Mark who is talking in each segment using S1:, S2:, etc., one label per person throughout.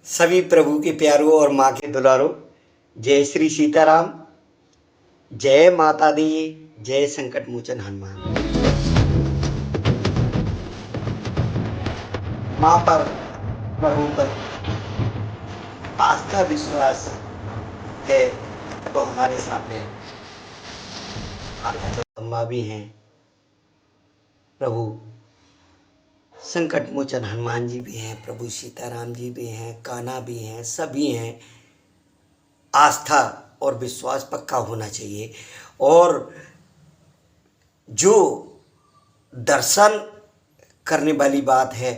S1: सभी प्रभु के प्यारों और माँ के दुलारों, जय श्री सीताराम, जय माता दी, जय संकट मोचन हनुमान। माँ पर, प्रभु पर आस्था विश्वास है तो हमारे सामने अम्मा भी हैं, प्रभु संकट मोचन हनुमान जी भी हैं, प्रभु सीताराम जी भी हैं, कान्हा भी हैं, सभी हैं। आस्था और विश्वास पक्का होना चाहिए। और जो दर्शन करने वाली बात है,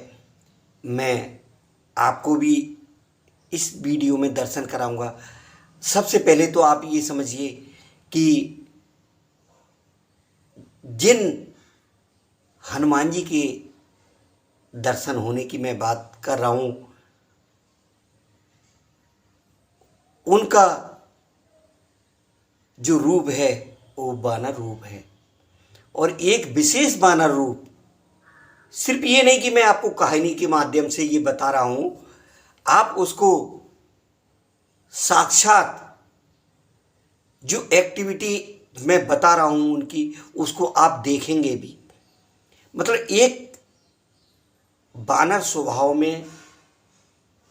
S1: मैं आपको भी इस वीडियो में दर्शन कराऊंगा। सबसे पहले तो आप ये समझिए कि जिन हनुमान जी के दर्शन होने की मैं बात कर रहा हूँ, उनका जो रूप है वो वानर रूप है। और एक विशेष वानर रूप, सिर्फ ये नहीं कि मैं आपको कहानी के माध्यम से ये बता रहा हूं, आप उसको साक्षात जो एक्टिविटी मैं बता रहा हूं उनकी, उसको आप देखेंगे भी। मतलब एक वानर स्वभाव में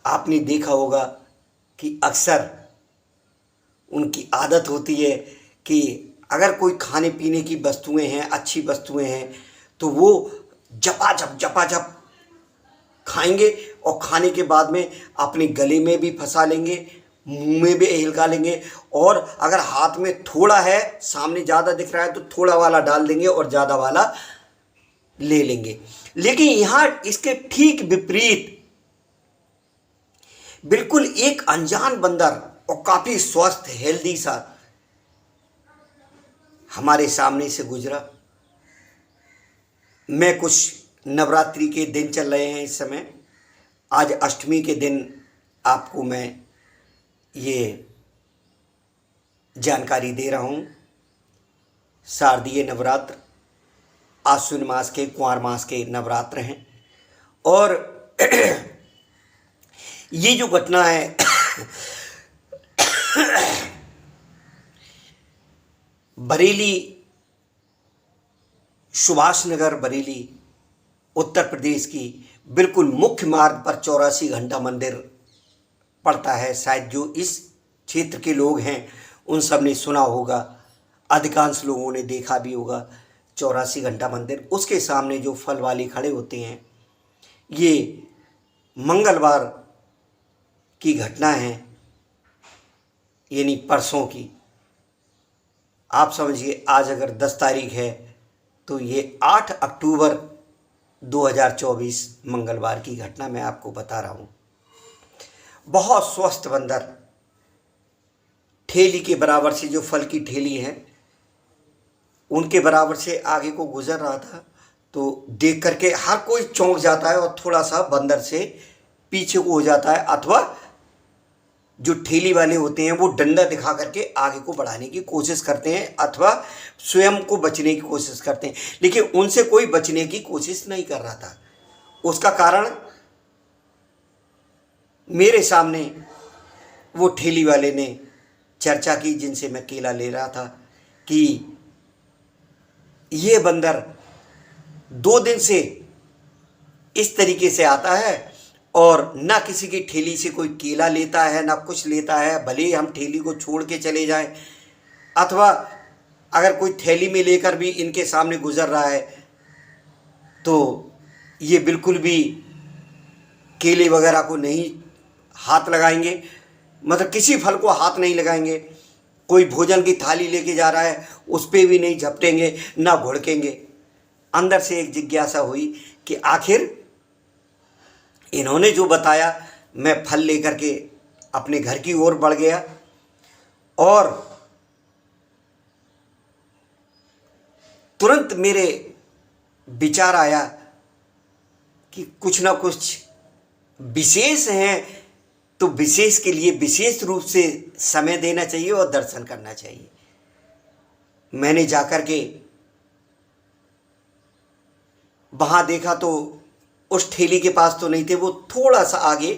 S1: आपने देखा होगा कि अक्सर उनकी आदत होती है कि अगर कोई खाने पीने की वस्तुएं हैं, अच्छी वस्तुएं हैं, तो वो जपाजप खाएंगे और खाने के बाद में अपने गले में भी फंसा लेंगे, मुंह में भी हिलका लेंगे, और अगर हाथ में थोड़ा है, सामने ज़्यादा दिख रहा है तो थोड़ा वाला डाल देंगे और ज़्यादा वाला ले लेंगे। लेकिन यहाँ इसके ठीक विपरीत बिल्कुल एक अनजान बंदर और काफी स्वस्थ हेल्दी सा हमारे सामने से गुजरा। मैं कुछ नवरात्रि के दिन चल रहे हैं इस समय, आज अष्टमी के दिन आपको मैं ये जानकारी दे रहा हूँ। शारदीय नवरात्र, आश्विन मास के, कुंवार मास के नवरात्र हैं। और ये जो घटना है बरेली, सुभाष नगर बरेली, उत्तर प्रदेश की बिल्कुल मुख्य मार्ग पर 84 घंटा मंदिर पड़ता है। शायद जो इस क्षेत्र के लोग हैं उन सब ने सुना होगा, अधिकांश लोगों ने देखा भी होगा 84 घंटा मंदिर। उसके सामने जो फल वाले खड़े होते हैं, ये मंगलवार की घटना है, यानी परसों की। आप समझिए आज अगर 10 तारीख है तो ये 8 अक्टूबर 2024 मंगलवार की घटना मैं आपको बता रहा हूँ। बहुत स्वस्थ बंदर ठेली के बराबर से, जो फल की ठेली है उनके बराबर से आगे को गुजर रहा था, तो देख करके हर कोई चौंक जाता है और थोड़ा सा बंदर से पीछे को हो जाता है, अथवा जो ठेली वाले होते हैं वो डंडा दिखा करके आगे को बढ़ाने की कोशिश करते हैं, अथवा स्वयं को बचने की कोशिश करते हैं। लेकिन उनसे कोई बचने की कोशिश नहीं कर रहा था। उसका कारण मेरे सामने वो ठेली वाले ने चर्चा की, जिनसे मैं केला ले रहा था, कि ये बंदर 2 दिन से इस तरीके से आता है और ना किसी की ठेली से कोई केला लेता है, ना कुछ लेता है। भले ही हम ठेली को छोड़ के चले जाएं, अथवा अगर कोई थैली में लेकर भी इनके सामने गुजर रहा है तो ये बिल्कुल भी केले वगैरह को नहीं हाथ लगाएंगे, मतलब किसी फल को हाथ नहीं लगाएंगे। कोई भोजन की थाली लेके जा रहा है उस पर भी नहीं झपटेंगे, ना घुड़केंगे। अंदर से एक जिज्ञासा हुई कि आखिर इन्होंने जो बताया। मैं फल लेकर के अपने घर की ओर बढ़ गया और तुरंत मेरे विचार आया कि कुछ ना कुछ विशेष हैं, तो विशेष के लिए विशेष रूप से समय देना चाहिए और दर्शन करना चाहिए। मैंने जाकर के वहाँ देखा तो उस ठेली के पास तो नहीं थे, वो थोड़ा सा आगे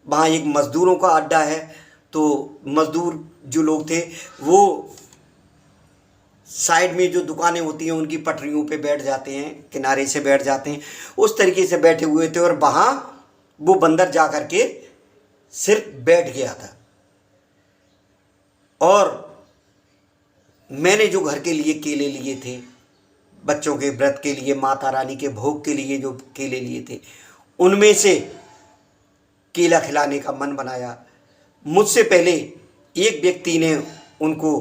S1: वहाँ एक मज़दूरों का अड्डा है, तो मज़दूर जो लोग थे वो साइड में जो दुकानें होती हैं उनकी पटरियों पे बैठ जाते हैं, किनारे से बैठ जाते हैं, उस तरीके से बैठे हुए थे। और वहाँ वो बंदर जा कर के सिर्फ बैठ गया था। और मैंने जो घर के लिए केले लिए थे, बच्चों के व्रत के लिए, माता रानी के भोग के लिए जो केले लिए थे, उनमें से केला खिलाने का मन बनाया। मुझसे पहले एक व्यक्ति ने उनको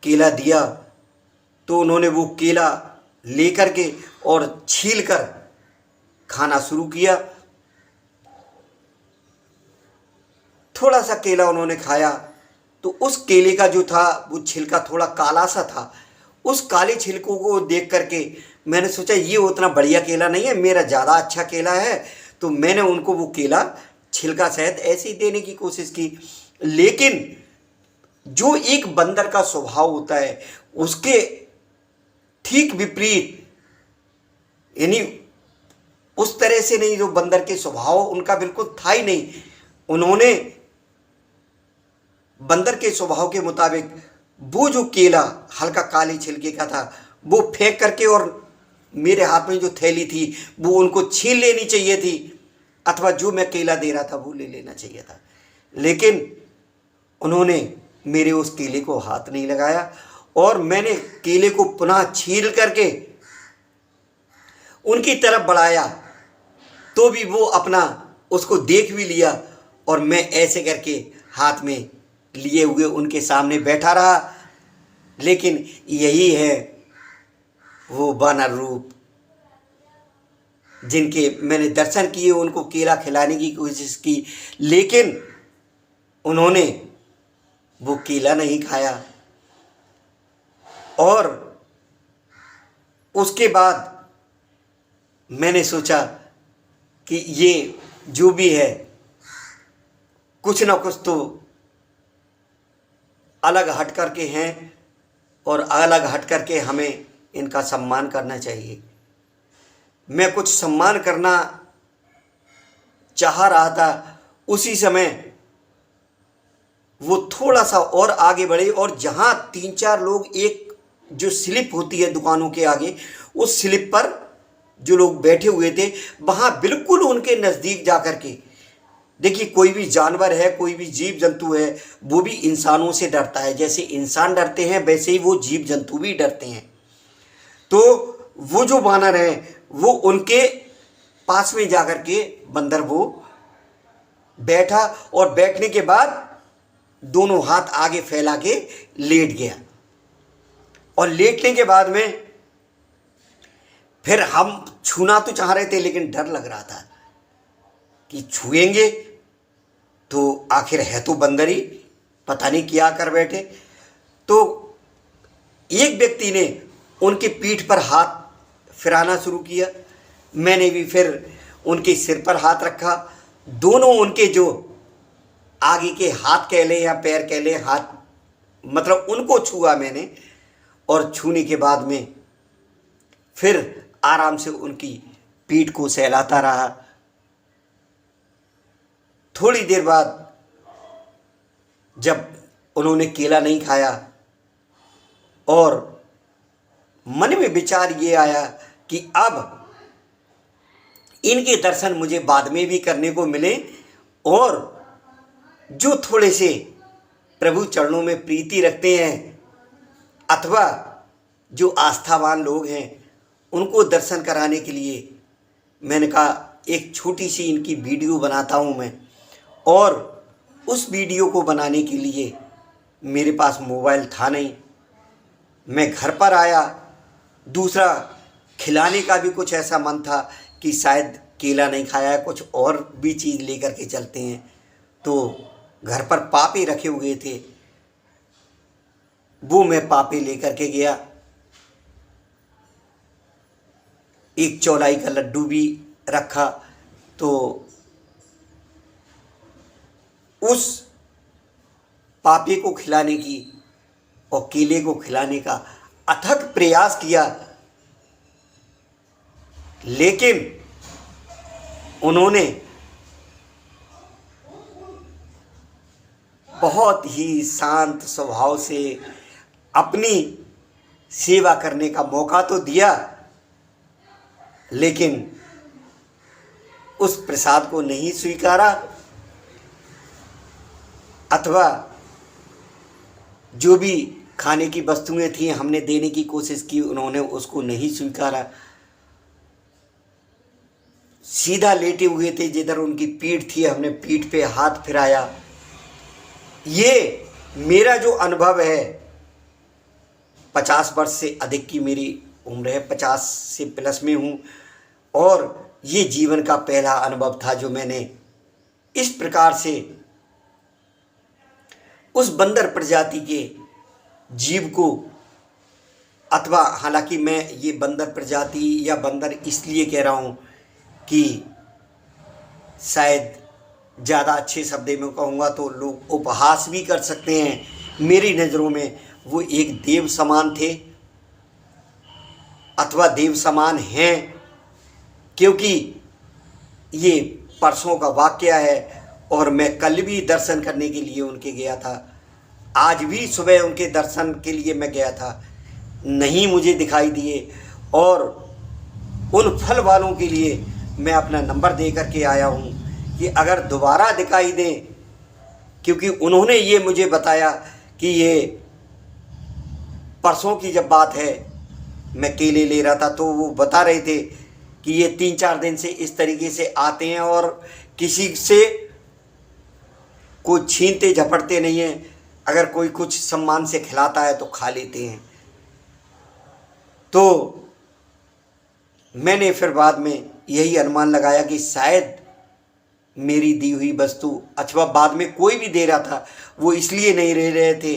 S1: केला दिया, तो उन्होंने वो केला लेकर के और छील कर खाना शुरू किया। थोड़ा सा केला उन्होंने खाया तो उस केले का जो था वो छिलका थोड़ा काला सा था। उस काले छिलकों को देख करके मैंने सोचा ये उतना बढ़िया केला नहीं है, मेरा ज़्यादा अच्छा केला है। तो मैंने उनको वो केला छिलका सहित ऐसे ही देने की कोशिश की। लेकिन जो एक बंदर का स्वभाव होता है उसके ठीक विपरीत, यानी उस तरह से नहीं, जो बंदर के स्वभाव उनका बिल्कुल था ही नहीं। उन्होंने बंदर के स्वभाव के मुताबिक वो जो केला हल्का काले छिलके का था वो फेंक करके, और मेरे हाथ में जो थैली थी वो उनको छीन लेनी चाहिए थी, अथवा जो मैं केला दे रहा था वो ले लेना चाहिए था। लेकिन उन्होंने मेरे उस केले को हाथ नहीं लगाया, और मैंने केले को पुनः छील करके उनकी तरफ बढ़ाया तो भी वो अपना उसको देख भी लिया, और मैं ऐसे करके हाथ में लिए हुए उनके सामने बैठा रहा। लेकिन यही है वो वानर रूप जिनके मैंने दर्शन किए, उनको केला खिलाने की कोशिश की, लेकिन उन्होंने वो केला नहीं खाया। और उसके बाद मैंने सोचा कि ये जो भी है कुछ ना कुछ तो अलग हट करके हैं, और अलग हट करके हमें इनका सम्मान करना चाहिए। मैं कुछ सम्मान करना चाह रहा था, उसी समय वो थोड़ा सा और आगे बढ़े, और जहाँ 3-4 लोग, एक जो स्लिप होती है दुकानों के आगे, उस स्लिप पर जो लोग बैठे हुए थे, वहाँ बिल्कुल उनके नज़दीक जा कर के, देखिए कोई भी जानवर है, कोई भी जीव जंतु है, वो भी इंसानों से डरता है। जैसे इंसान डरते हैं वैसे ही वो जीव जंतु भी डरते हैं। तो वो जो वानर है वो उनके पास में जाकर के बंदर वो बैठा, और बैठने के बाद दोनों हाथ आगे फैला के लेट गया। और लेटने के बाद में फिर हम छूना तो चाह रहे थे, लेकिन डर लग रहा था कि छुएंगे तो आखिर है तो बंदर ही, पता नहीं क्या कर बैठे। तो एक व्यक्ति ने उनके पीठ पर हाथ फिराना शुरू किया, मैंने भी फिर उनके सिर पर हाथ रखा। दोनों उनके जो आगे के हाथ कह लें या पैर कह लें, हाथ मतलब उनको छुआ मैंने, और छूने के बाद में फिर आराम से उनकी पीठ को सहलाता रहा। थोड़ी देर बाद जब उन्होंने केला नहीं खाया, और मन में विचार ये आया कि अब इनके दर्शन मुझे बाद में भी करने को मिले, और जो थोड़े से प्रभु चरणों में प्रीति रखते हैं अथवा जो आस्थावान लोग हैं उनको दर्शन कराने के लिए मैंने कहा एक छोटी सी इनकी वीडियो बनाता हूँ मैं। और उस वीडियो को बनाने के लिए मेरे पास मोबाइल था नहीं, मैं घर पर आया। दूसरा, खिलाने का भी कुछ ऐसा मन था कि शायद केला नहीं खाया है, कुछ और भी चीज़ लेकर के चलते हैं। तो घर पर पापे रखे हुए थे, वो मैं पापे लेकर के गया। एक चौलाई का लड्डू भी रखा। तो उस पापे को खिलाने की और केले को खिलाने का अथक प्रयास किया, लेकिन उन्होंने बहुत ही शांत स्वभाव से अपनी सेवा करने का मौका तो दिया, लेकिन उस प्रसाद को नहीं स्वीकारा, अथवा जो भी खाने की वस्तुएं थी हमने देने की कोशिश की, उन्होंने उसको नहीं स्वीकारा। सीधा लेटे हुए थे, जिधर उनकी पीठ थी हमने पीठ पे हाथ फिराया। ये मेरा जो अनुभव है, 50 वर्ष से अधिक की मेरी उम्र है, 50 से प्लस में हूँ, और ये जीवन का पहला अनुभव था जो मैंने इस प्रकार से उस बंदर प्रजाति के जीव को, अथवा हालांकि मैं ये बंदर प्रजाति या बंदर इसलिए कह रहा हूँ कि शायद ज़्यादा अच्छे शब्द में कहूँगा तो लोग उपहास भी कर सकते हैं। मेरी नज़रों में वो एक देव समान थे, अथवा देव समान हैं, क्योंकि ये परसों का वाक़या है और मैं कल भी दर्शन करने के लिए उनके गया था। आज भी सुबह उनके दर्शन के लिए मैं गया था, नहीं मुझे दिखाई दिए, और उन फल वालों के लिए मैं अपना नंबर दे करके आया हूँ कि अगर दोबारा दिखाई दें, क्योंकि उन्होंने ये मुझे बताया कि ये परसों की जब बात है, मैं केले ले रहा था तो वो बता रहे थे कि ये 3-4 दिन से इस तरीके से आते हैं और किसी से कोई छीनते झपटते नहीं हैं, अगर कोई कुछ सम्मान से खिलाता है तो खा लेते हैं। तो मैंने फिर बाद में यही अनुमान लगाया कि शायद मेरी दी हुई वस्तु, अथवा बाद में कोई भी दे रहा था, वो इसलिए नहीं रह रहे थे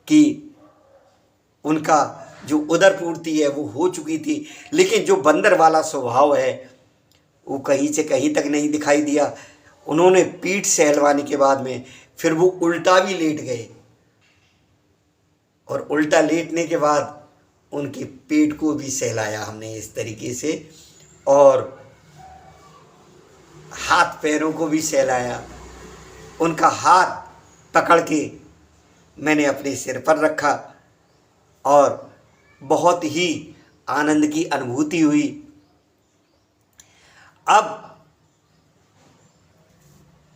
S1: कि उनका जो उदर पूर्ति है वो हो चुकी थी, लेकिन जो बंदर वाला स्वभाव है वो कहीं से कहीं तक नहीं दिखाई दिया। उन्होंने पीठ सहलवाने के बाद में फिर वो उल्टा भी लेट गए, और उल्टा लेटने के बाद उनके पेट को भी सहलाया हमने इस तरीके से, और हाथ पैरों को भी सहलाया। उनका हाथ पकड़ के मैंने अपने सिर पर रखा और बहुत ही आनंद की अनुभूति हुई। अब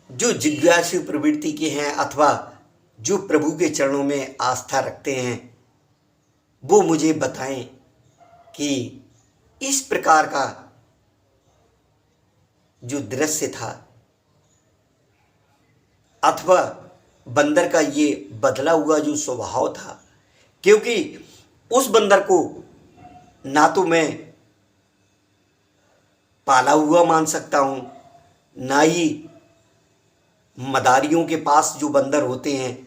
S1: जो जिज्ञासु प्रवृत्ति के हैं, अथवा जो प्रभु के चरणों में आस्था रखते हैं, वो मुझे बताएं कि इस प्रकार का जो दृश्य था, अथवा बंदर का ये बदला हुआ जो स्वभाव था, क्योंकि उस बंदर को ना तो मैं पाला हुआ मान सकता हूँ, ना ही मदारियों के पास जो बंदर होते हैं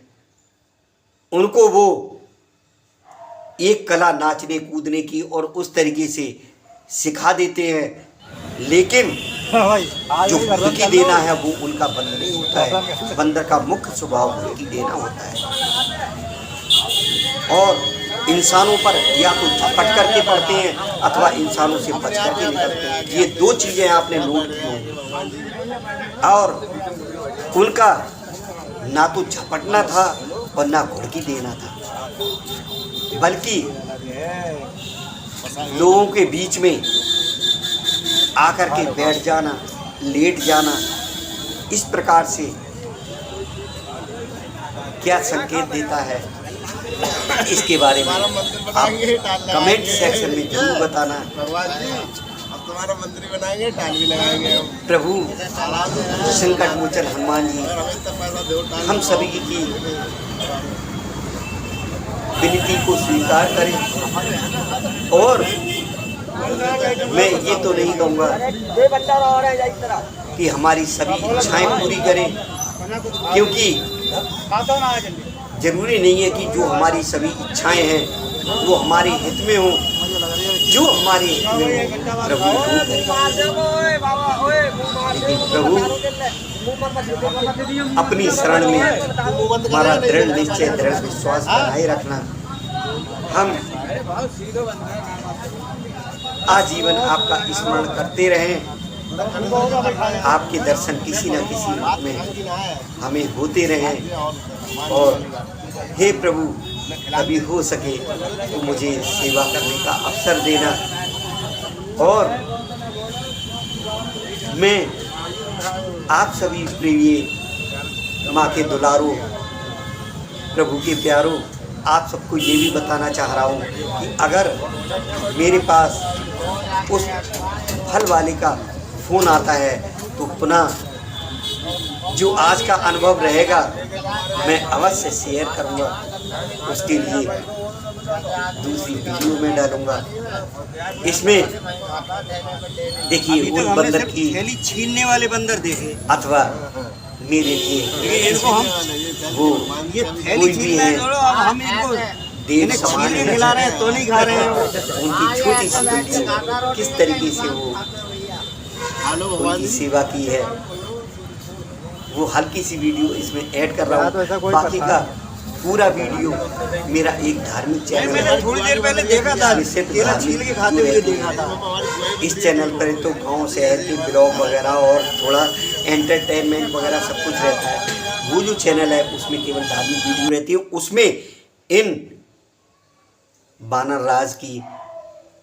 S1: उनको वो एक कला नाचने कूदने की और उस तरीके से सिखा देते हैं, लेकिन जो खुल्की देना है वो उनका बंद नहीं होता है। बंदर का मुख्य स्वभाव खुल्की देना होता है, और इंसानों पर या तो झपट करके पड़ते हैं अथवा इंसानों से बच करके निकलते हैं। ये दो चीज़ें आपने नोट की होंगी। और उनका ना तो झपटना था और ना घुड़की देना था, बल्कि लोगों के बीच में आकर के बैठ जाना, लेट जाना। इस प्रकार से क्या संकेत देता है, इसके बारे में आप कमेंट सेक्शन में जरूर बताना।
S2: अब तुम्हारा मंदिर बनाएंगे, टाल भी लगाएंगे।
S1: प्रभु संकट मोचन हनुमान जी हम सभी की विनती को स्वीकार करें, और मैं ये तो नहीं कहूँगा कि हमारी सभी इच्छाएं पूरी करें, क्योंकि जरूरी नहीं है कि जो हमारी सभी इच्छाएं हैं वो हमारे हित में हो। जो हमारे हित में हो प्रभु वो करें। लेकिन प्रभु अपनी शरण में हमारा दृढ़ निश्चय, दृढ़ विश्वास बनाए रखना। हम आजीवन आपका स्मरण करते रहें आपके दर्शन किसी न किसी रूप में हमें होते रहें। और हे प्रभु, कभी हो सके तो मुझे सेवा करने का अवसर देना। और मैं आप सभी प्रिय माँ के दुलारों, प्रभु के प्यारों, आप सबको ये भी बताना चाह रहा हूँ कि अगर मेरे पास उस फल वाले का फ़ोन आता है तो पुनः जो आज का अनुभव रहेगा मैं अवश्य शेयर करूँगा, उसके लिए दूसरी वीडियो में डालूँगा। इसमें देखिए उन बंदर की
S3: थैली छीनने वाले बंदर देखे,
S1: अथवा मेरे लिए
S3: इनको हम
S1: वो
S3: ये
S1: कोई
S3: थैली
S1: भी
S3: छीनना
S1: है,
S3: है, छोड़ो, अब हम इनको
S1: देव
S3: इन्हें
S1: समान
S3: छीन के
S1: है।
S3: खिला रहे हैं तो नहीं खा रहे हैं।
S1: उनकी छोटी सी वीडियो किस तरीके से वो
S2: हेलो भगवान
S1: उनकी
S2: जी।
S1: सेवा की है, वो हल्की सी वीडियो इसमें ऐड कर रहा
S3: तो ऐसा
S1: हूँ।
S3: कोई
S1: बाकी
S3: पता
S1: का पूरा वीडियो मेरा एक धार्मिक चैनल
S3: मैंने थोड़ी देर पहले देखा था,
S1: जिससे
S3: केला छील के खाते हुए देखा था।
S1: इस चैनल पर तो गांव शहर के ब्लॉग वगैरह और थोड़ा एंटरटेनमेंट वगैरह सब कुछ रहता है। वो जो चैनल है उसमें केवल धार्मिक वीडियो रहती है। उसमें इन बानर राज की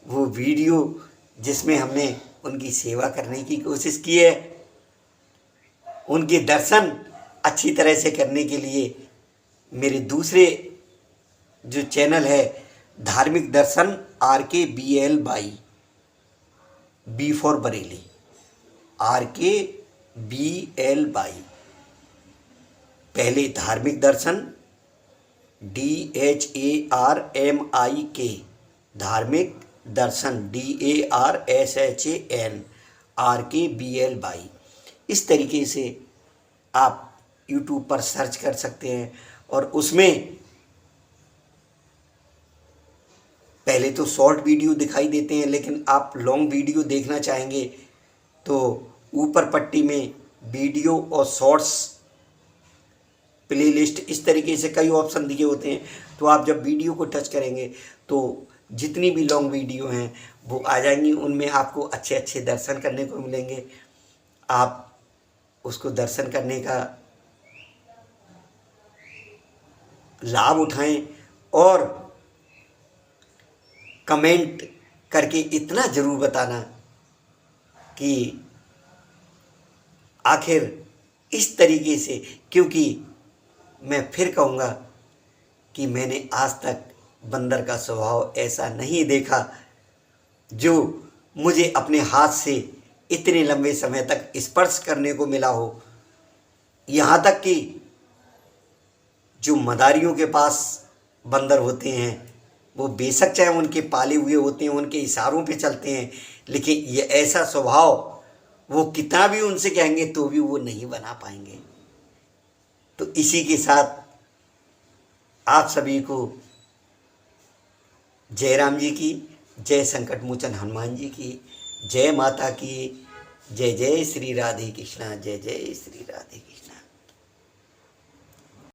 S1: वो वीडियो जिसमें हमने उनकी सेवा करने की कोशिश की है, उनके दर्शन अच्छी तरह से करने के लिए मेरे दूसरे जो चैनल है धार्मिक दर्शन RKBL by B for Bareilly, RKBL by, पहले धार्मिक दर्शन DHARMIK, धार्मिक दर्शन DARSHAN, RKBL बाई। इस तरीके से आप YouTube पर सर्च कर सकते हैं और उसमें पहले तो शॉर्ट वीडियो दिखाई देते हैं, लेकिन आप लॉन्ग वीडियो देखना चाहेंगे तो ऊपर पट्टी में वीडियो और शॉर्ट्स प्लेलिस्ट इस तरीके से कई ऑप्शन दिए होते हैं। तो आप जब वीडियो को टच करेंगे तो जितनी भी लॉन्ग वीडियो हैं वो आ जाएंगी, उनमें आपको अच्छे अच्छे दर्शन करने को मिलेंगे। आप उसको दर्शन करने का लाभ उठाएं और कमेंट करके इतना ज़रूर बताना कि आखिर इस तरीके से, क्योंकि मैं फिर कहूँगा कि मैंने आज तक बंदर का स्वभाव ऐसा नहीं देखा जो मुझे अपने हाथ से इतने लंबे समय तक स्पर्श करने को मिला हो। यहाँ तक कि जो मदारियों के पास बंदर होते हैं वो बेशक चाहे उनके पाले हुए होते हैं, उनके इशारों पे चलते हैं, लेकिन ये ऐसा स्वभाव वो कितना भी उनसे कहेंगे तो भी वो नहीं बना पाएंगे। तो इसी के साथ आप सभी को जय राम जी की, जय संकट मोचन हनुमान जी की, जय माता की, जय जय श्री राधे कृष्णा, जय जय श्री राधे कृष्णा।